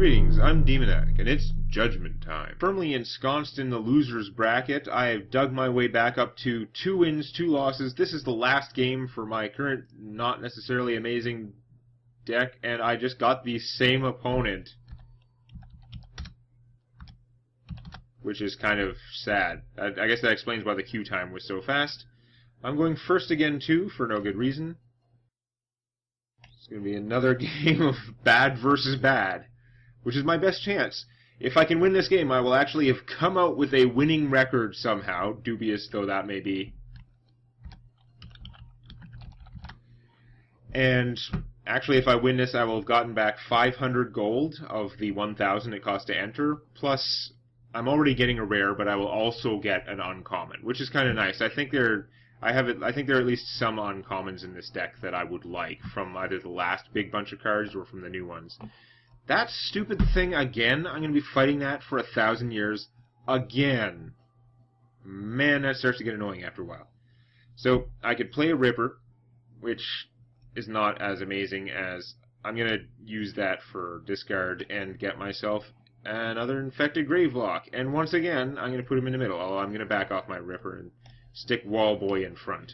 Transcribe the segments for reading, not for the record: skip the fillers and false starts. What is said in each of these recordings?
Greetings, I'm Demonac, and it's Judgment time. Firmly ensconced in the loser's bracket, I have dug my way back up to 2 wins, 2 losses. This is the last game for my current, not necessarily amazing deck, and I just got the same opponent. Which is kind of sad. I guess that explains why the queue time was so fast. I'm going first again, too, for no good reason. It's going to be another game of bad versus bad, which is my best chance. If I can win this game, I will actually have come out with a winning record somehow, dubious though that may be. And actually, if I win this, I will have gotten back 500 gold of the 1,000 it cost to enter, plus I'm already getting a rare, but I will also get an uncommon, which is kind of nice. I think there are at least some uncommons in this deck that I would like from either the last big bunch of cards or from the new ones. That stupid thing again, I'm going to be fighting that for 1,000 years again. Man, that starts to get annoying after a while. So, I could play a Ripper, which is not as amazing as I'm going to use that for discard and get myself another Infected Gravelock. And once again, I'm going to put him in the middle, although I'm going to back off my Ripper and stick Wallboy in front.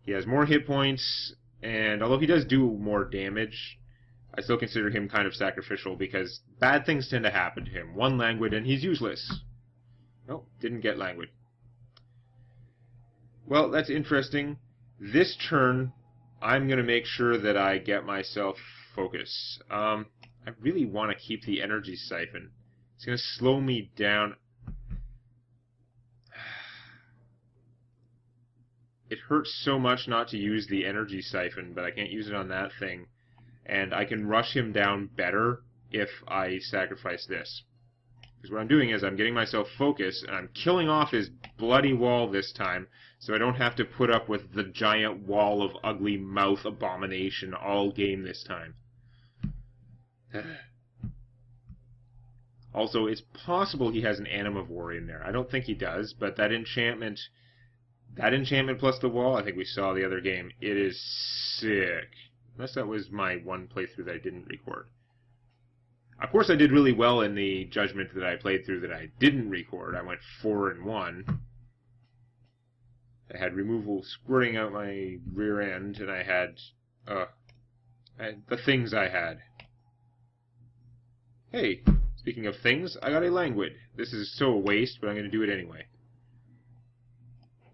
He has more hit points, and although he does do more damage, I still consider him kind of sacrificial because bad things tend to happen to him. 1 Languid and he's useless. Nope, didn't get Languid. Well, that's interesting. This turn, I'm going to make sure that I get myself focus. I really want to keep the Energy Siphon. It's going to slow me down. It hurts so much not to use the Energy Siphon, but I can't use it on that thing. And I can rush him down better if I sacrifice this. Because what I'm doing is I'm getting myself focus, and I'm killing off his bloody wall this time, so I don't have to put up with the giant wall of ugly mouth abomination all game this time. Also, it's possible he has an Animivore in there. I don't think he does, but that enchantment plus the wall, I think we saw the other game, it is sick. Unless that was my one playthrough that I didn't record. Of course, I did really well in the Judgment that I played through that I didn't record. I went 4-1. I had removal squirting out my rear end, and I had the things I had. Hey, speaking of things, I got a Languid. This is so a waste, but I'm going to do it anyway.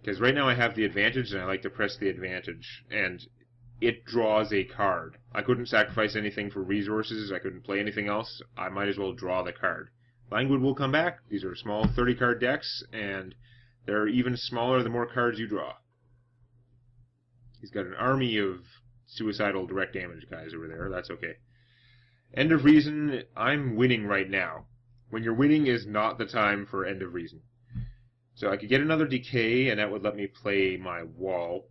Because right now I have the advantage, and I like to press the advantage, and it draws a card. I couldn't sacrifice anything for resources, I couldn't play anything else, I might as well draw the card. Languid will come back, these are small 30-card decks, and they're even smaller the more cards you draw. He's got an army of suicidal direct damage guys over there, that's okay. End of Reason, I'm winning right now. When you're winning is not the time for End of Reason. So I could get another Decay, and that would let me play my wall.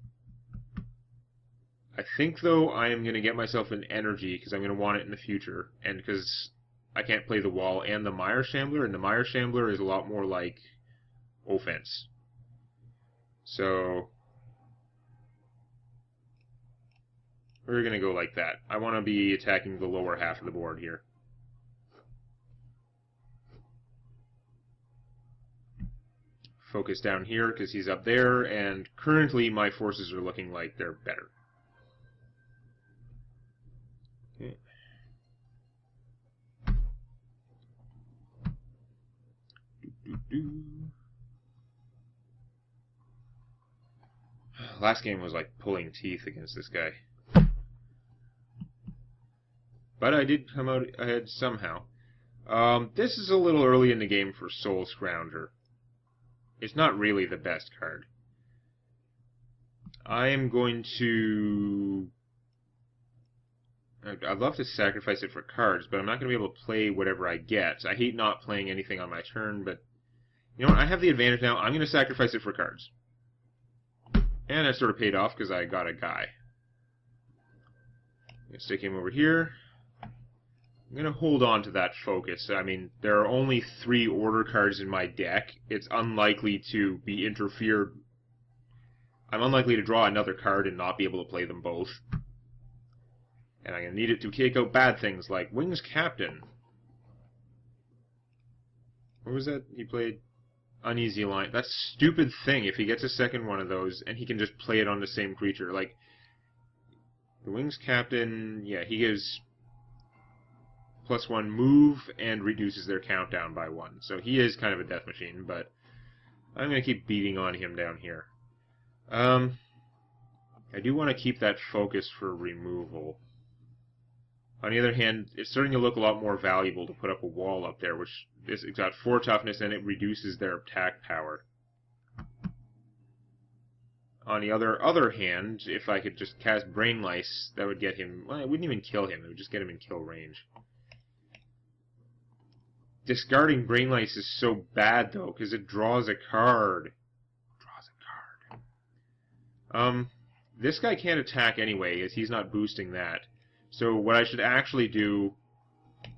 I think, though, I am going to get myself an Energy, because I'm going to want it in the future, and because I can't play the wall and the Mire Shambler, and the Mire Shambler is a lot more like offense. So we're going to go like that. I want to be attacking the lower half of the board here. Focus down here, because he's up there, and currently my forces are looking like they're better. Okay. Last game was like pulling teeth against this guy. But I did come out ahead somehow. This is a little early in the game for Soul Scrounger. It's not really the best card. I am going to... I'd love to sacrifice it for cards, but I'm not going to be able to play whatever I get. I hate not playing anything on my turn, but... You know what, I have the advantage now. I'm going to sacrifice it for cards. And that sort of paid off because I got a guy. I'm going to stick him over here. I'm going to hold on to that focus. I mean, there are only 3 order cards in my deck. It's unlikely to be interfered. I'm unlikely to draw another card and not be able to play them both. And I'm going to need it to take out bad things like Wings Captain. What was that? He played Uneasy Alliance. That stupid thing, if he gets a second one of those, and he can just play it on the same creature. Like, the Wings Captain, yeah, he gives +1 move and reduces their countdown by 1. So he is kind of a death machine, but I'm going to keep beating on him down here. I do want to keep that focus for removal. On the other hand, it's starting to look a lot more valuable to put up a wall up there, which it's got 4 toughness and it reduces their attack power. On the other hand, if I could just cast Brain Lice, that would get him... Well, it wouldn't even kill him, it would just get him in kill range. Discarding Brain Lice is so bad, though, because it draws a card. This guy can't attack anyway, as he's not boosting that. So what I should actually do,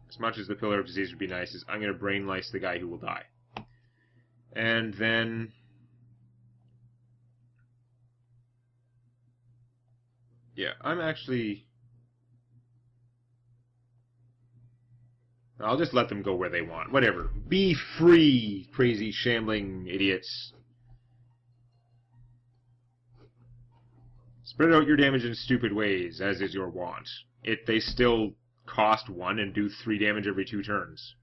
as much as the Pillar of Disease would be nice, is I'm going to Brain Lice the guy who will die. And then... yeah, I'm actually... I'll just let them go where they want. Whatever. Be free, crazy, shambling idiots. Spread out your damage in stupid ways, as is your wont. They still cost 1 and do 3 damage every 2 turns.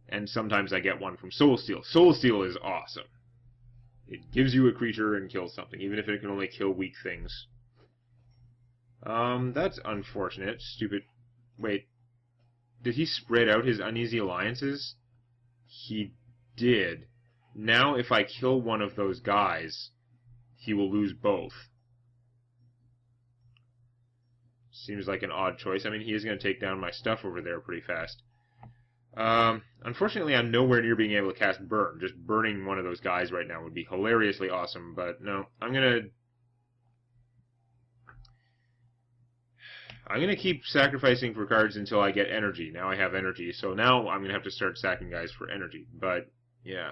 And sometimes I get 1 from Soul Steal. Soul Steal is awesome. It gives you a creature and kills something, even if it can only kill weak things. That's unfortunate. Stupid. Wait. Did he spread out his Uneasy Alliances? He did. Now if I kill one of those guys, he will lose both. Seems like an odd choice. I mean, he is going to take down my stuff over there pretty fast. Unfortunately, I'm nowhere near being able to cast Burn. Just burning one of those guys right now would be hilariously awesome, but no. I'm going to keep sacrificing for cards until I get energy. Now I have energy, so now I'm going to have to start sacking guys for energy. But, yeah.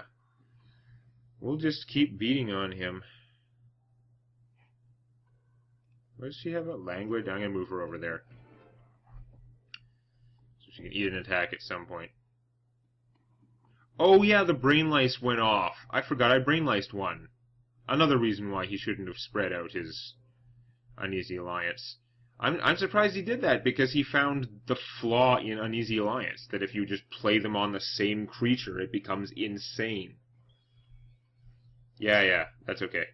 We'll just keep beating on him. What does she have? A languid? I'm going to move her over there. So she can eat an attack at some point. Oh yeah, the Brain Lice went off. I forgot I Brain Liced one. Another reason why he shouldn't have spread out his Uneasy Alliance. I'm surprised he did that, because he found the flaw in Uneasy Alliance, that if you just play them on the same creature, it becomes insane. Yeah, that's okay.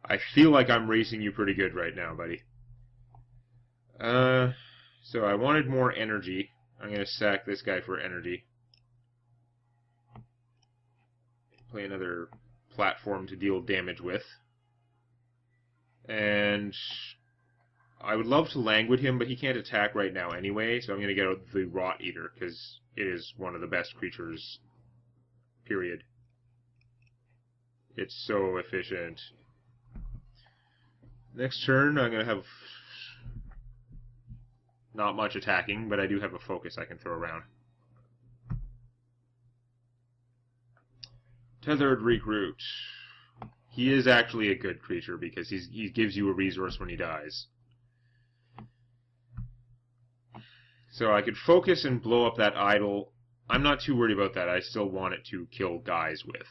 I feel like I'm racing you pretty good right now, buddy. So I wanted more energy. I'm going to sack this guy for energy. Play another platform to deal damage with. And I would love to Languid him, but he can't attack right now anyway, so I'm going to get out the Rot Eater, because it is one of the best creatures, period. It's so efficient. Next turn, I'm going to have not much attacking, but I do have a focus I can throw around. Tethered Recruit. He is actually a good creature, because he gives you a resource when he dies. So I could focus and blow up that idol. I'm not too worried about that. I still want it to kill guys with.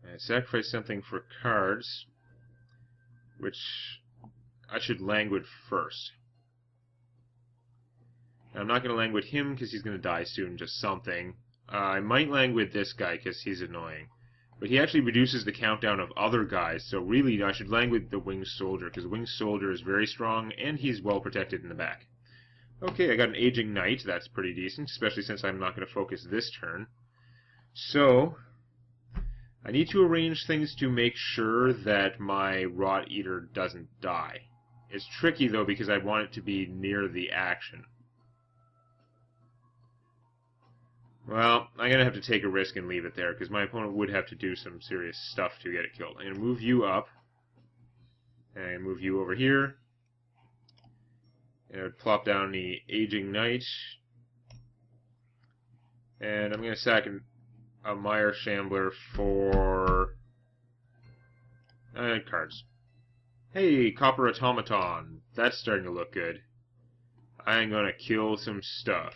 I sacrifice something for cards, which I should Languid first. Now, I'm not going to Languid him because he's going to die soon, just something. I might Languid this guy because he's annoying. But he actually reduces the countdown of other guys, so really I should Languid the Winged Soldier, because the Winged Soldier is very strong, and he's well protected in the back. Okay, I got an Aging Knight, that's pretty decent, especially since I'm not going to focus this turn. So, I need to arrange things to make sure that my Rot Eater doesn't die. It's tricky, though, because I want it to be near the action. Well, I'm going to have to take a risk and leave it there, because my opponent would have to do some serious stuff to get it killed. I'm going to move you up, and move you over here, and I would plop down the Aging Knight, and I'm going to sack a Mire Shambler for cards. Hey, Copper Automaton. That's starting to look good. I'm gonna kill some stuff.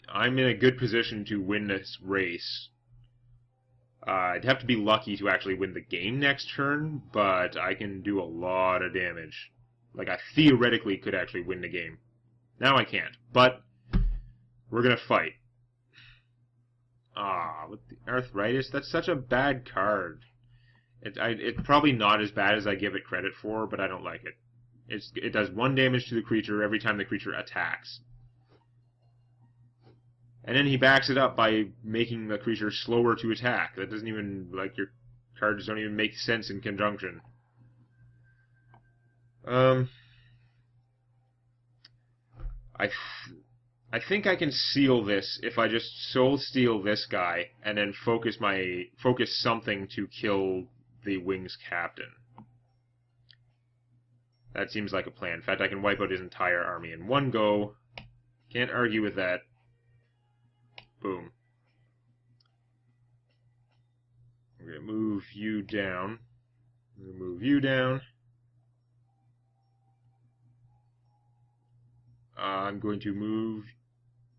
I'm in a good position to win this race. I'd have to be lucky to actually win the game next turn, but I can do a lot of damage. Like, I theoretically could actually win the game. Now I can't, but we're gonna fight. With the Arthritis, that's such a bad card. It's probably not as bad as I give it credit for, but I don't like it. It does 1 damage to the creature every time the creature attacks. And then he backs it up by making the creature slower to attack. That doesn't even, like, your cards don't even make sense in conjunction. I think I can seal this if I just soul steal this guy and then focus something to kill the Wings Captain. That seems like a plan. In fact, I can wipe out his entire army in one go. Can't argue with that. Boom. I'm going to move you down. I'm going to move you down. I'm going to move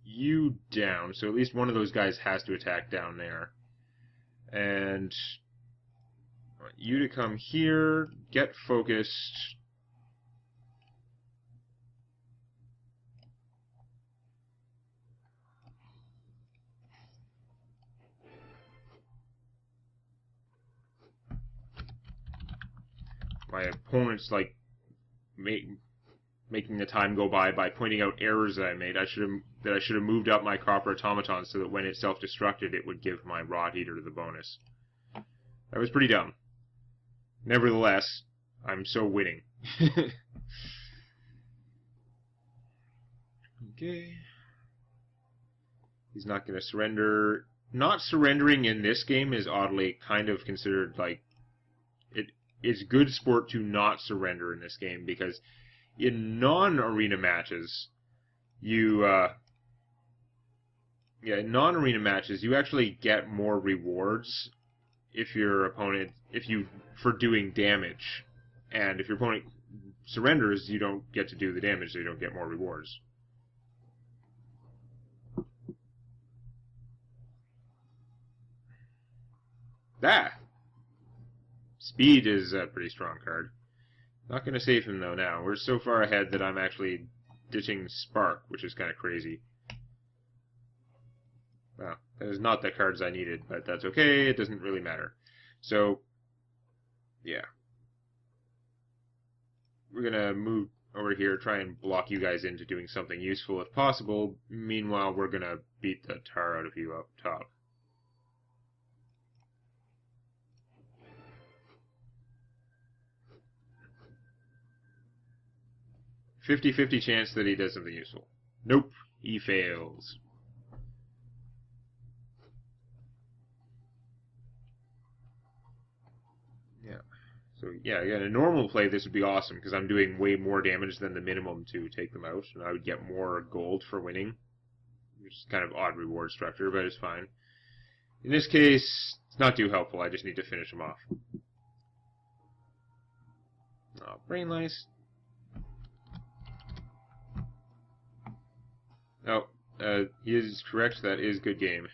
you down, so at least one of those guys has to attack down there. And I want you to come here, get focused. My opponent's like making the time go by pointing out errors that I made. I should have moved up my Copper Automaton so that when it self-destructed, it would give my Rot Eater the bonus. That was pretty dumb. Nevertheless, I'm so winning. Okay. He's not going to surrender. Not surrendering in this game is oddly kind of considered like it's good sport to not surrender in this game because in non-arena matches, in non-arena matches, you actually get more rewards for doing damage. And if your opponent surrenders, you don't get to do the damage, so you don't get more rewards. Speed is a pretty strong card. Not going to save him, though, now. We're so far ahead that I'm actually ditching Spark, which is kind of crazy. Well, that is not the cards I needed, but that's okay. It doesn't really matter. So, yeah. We're going to move over here, try and block you guys into doing something useful if possible. Meanwhile, we're going to beat the tar out of you up top. 50-50 chance that he does something useful. Nope, he fails. Yeah. So, yeah, in a normal play, this would be awesome, because I'm doing way more damage than the minimum to take them out, and I would get more gold for winning. Which is kind of odd reward structure, but it's fine. In this case, it's not too helpful. I just need to finish them off. Oh, Brain Lice. Oh, he is correct. That is good game.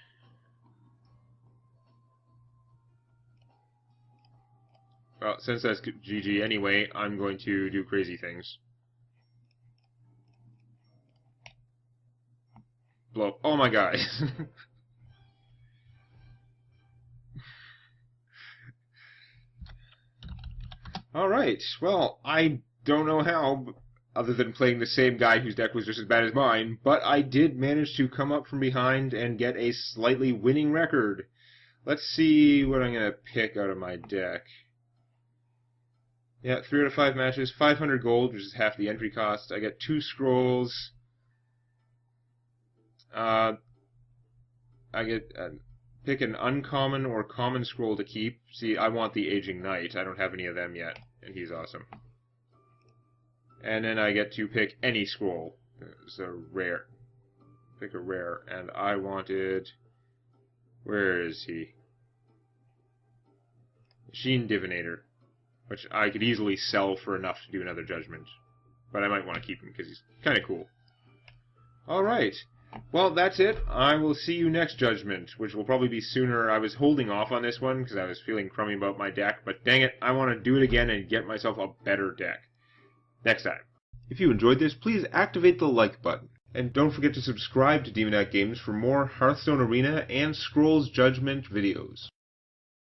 Well, since that's GG anyway, I'm going to do crazy things. Blow up all my guys. Alright, well, I don't know how, other than playing the same guy whose deck was just as bad as mine, but I did manage to come up from behind and get a slightly winning record. Let's see what I'm going to pick out of my deck. Yeah, 3 out of 5 matches, 500 gold, which is half the entry cost. I get 2 scrolls. I get pick an uncommon or common scroll to keep. See, I want the Aging Knight. I don't have any of them yet, and he's awesome. And then I get to pick any scroll. It's a rare. Pick a rare, and I wanted... Where is he? Machine Divinator, which I could easily sell for enough to do another Judgment. But I might want to keep him because he's kind of cool. Alright. Well, that's it. I will see you next Judgment, which will probably be sooner. I was holding off on this one because I was feeling crummy about my deck, but dang it, I want to do it again and get myself a better deck. Next time. If you enjoyed this, please activate the like button. And don't forget to subscribe to Demonac Games for more Hearthstone Arena and Scrolls Judgment videos.